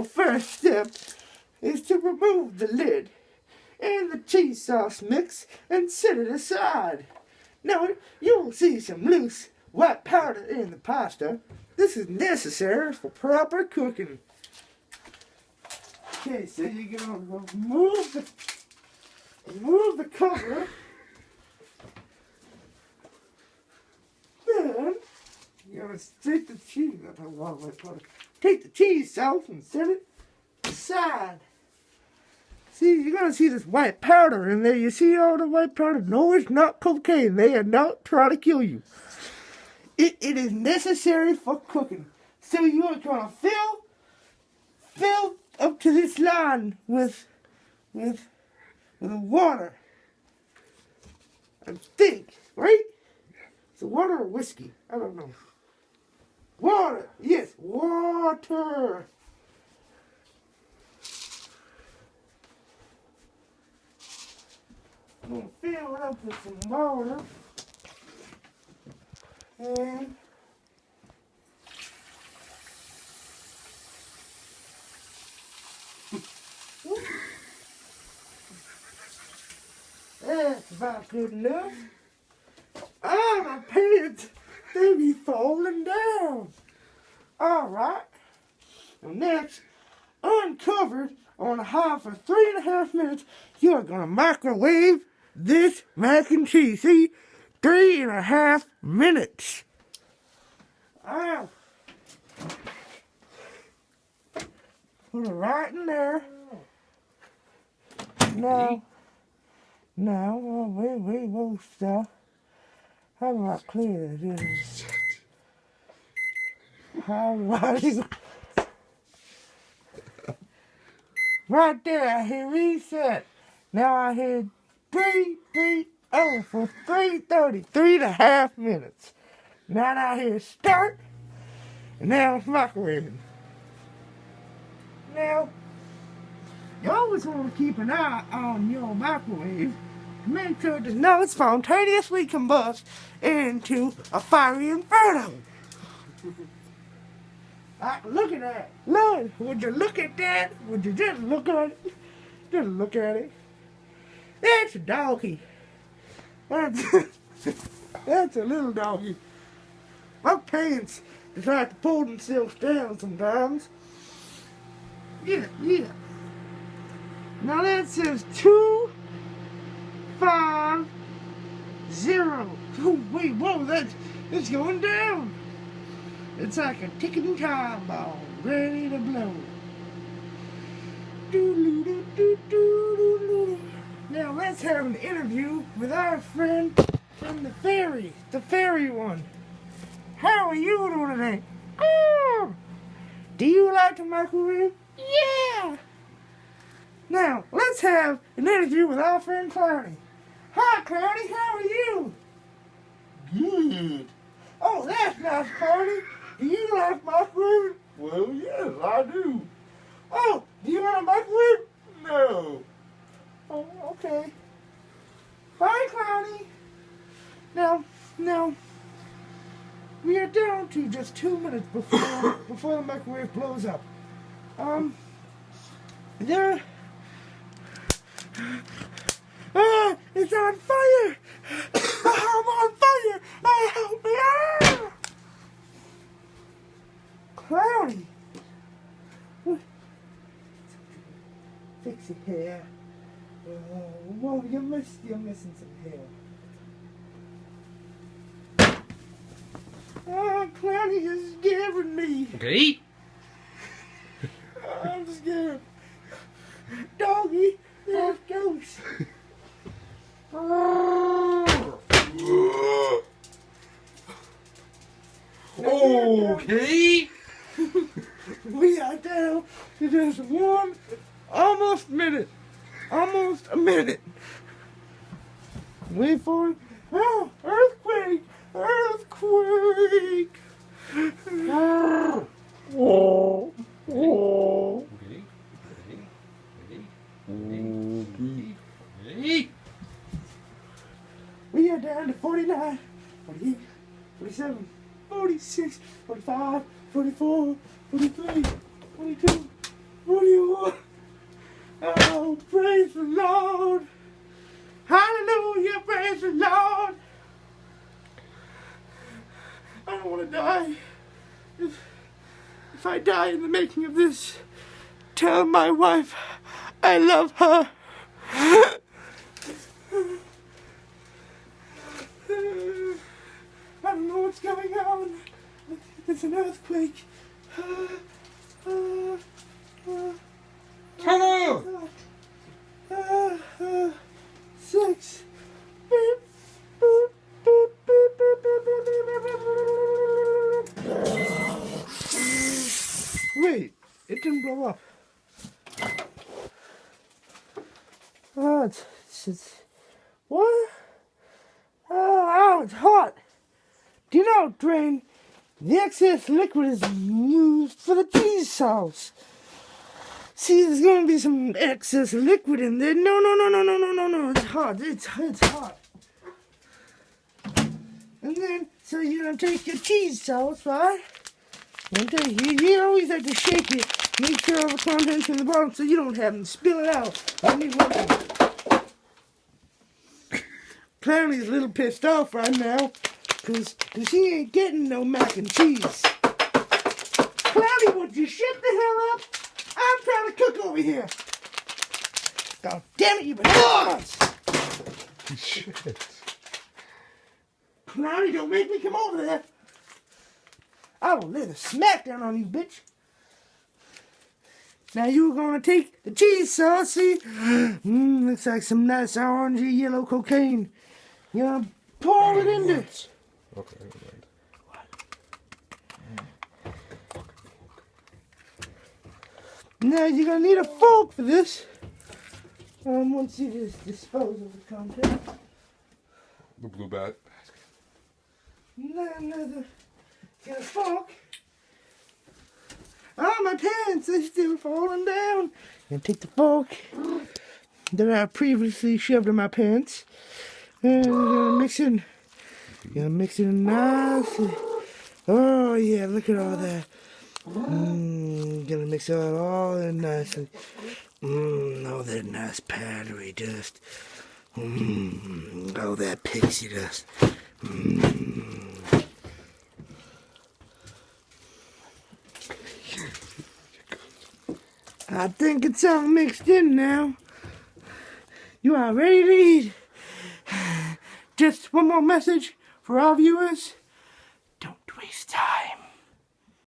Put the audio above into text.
First step is to remove the lid and the cheese sauce mix and set it aside. Now you'll see some loose white powder in the pasta. This is necessary for proper cooking. Okay, so you're gonna remove the cover. Then you're gonna take the cheese. Take the cheese sauce and set it aside. See, you're gonna see this white powder in there. You see all the white powder? No, it's not cocaine. They are not trying to kill you. It is necessary for cooking. So you are gonna fill up to this line with water. I think, right? Is it water or whiskey? I don't know. Water. Yes, water. I'm going to fill it up with some water. And that's about good enough. Ah, my pants, they be falling down. All right. Now next, uncovered on high for 3.5 minutes, you're going to microwave this mac and cheese. See? 3.5 minutes. Ow. Put it right in there. Now, wait, stuff. How do I clear this? How do I... Right there, I hit reset. Now I hit 330 for 3:30, 3.5 minutes. Now I hit start, and now it's microwaving. Now, you always want to keep an eye on your microwave to make sure it does not spontaneously combust into a fiery inferno. Look at that. Look, would you look at that? Would you just look at it? Just look at it. That's a doggy. That's a little doggy. My pants decide to pull themselves down sometimes. Yeah. Now that says 250. Oh, wait, whoa, it's going down. It's like a ticking time bomb, ready to blow. Now let's have an interview with our friend from the fairy one. How are you doing today? Oh, do you like to microwave? Yeah. Now let's have an interview with our friend Cloudy. Hi Cloudy, how are you? Good. Oh, that's nice, Cloudy. Do you like microwave? Well, yes, I do. Oh, do you want a microwave? No. Oh, okay. Bye, Cloudy. Now, we are down to just 2 minutes before the microwave blows up. It's on fire. I'm on fire. Help me. Cloudy. Fix your hair. Whoa, you're missing some hair. Oh, Cloudy is scaring me. Okay. I'm scared. Doggy, there's ghosts. Okay. We are down to just almost a minute. Wait for it. Oh, earthquake! Ready. We are down to 49, 48, 47, 46, 45, 44, 43, 42, die. If I die in the making of this, tell my wife I love her. I don't know what's going on. It's an earthquake. Hello! 6. Beep, boop, boop, boop, boop, boop, boop, boop, boop. Wait, it didn't blow up. Oh, it's what? Oh, it's hot. Do you know, Drain, the excess liquid is used for the cheese sauce. See, there's going to be some excess liquid in there. No. It's hot. It's hot. And then, so you're going to take your cheese sauce, right? You always have to shake it. Make sure all the contents in the bottom so you don't have them spill it out. Clary's a little pissed off right now because he ain't getting no mac and cheese. Clary, would you shut the hell up? I'm trying to cook over here. God damn it, you bananas! Shit. Clary, don't make me come over there. I will lay the smack down on you, bitch. Now you're gonna take the cheese sauce, see? Looks like some nice orangey yellow cocaine. You're gonna pour it in this. Okay, never mind. Now you're gonna need a fork for this. Once you just dispose of the contents. The blue bat. Get a fork. Oh, my pants, they're still falling down. And take the fork that I previously shoved in my pants. And we're gonna mix it. Gonna mix it nicely. Oh yeah, look at all that. Gonna mix it all in nicely. All that nice powdery dust. All that pixie dust. I think it's all mixed in now. You are ready to eat. Just one more message for our viewers.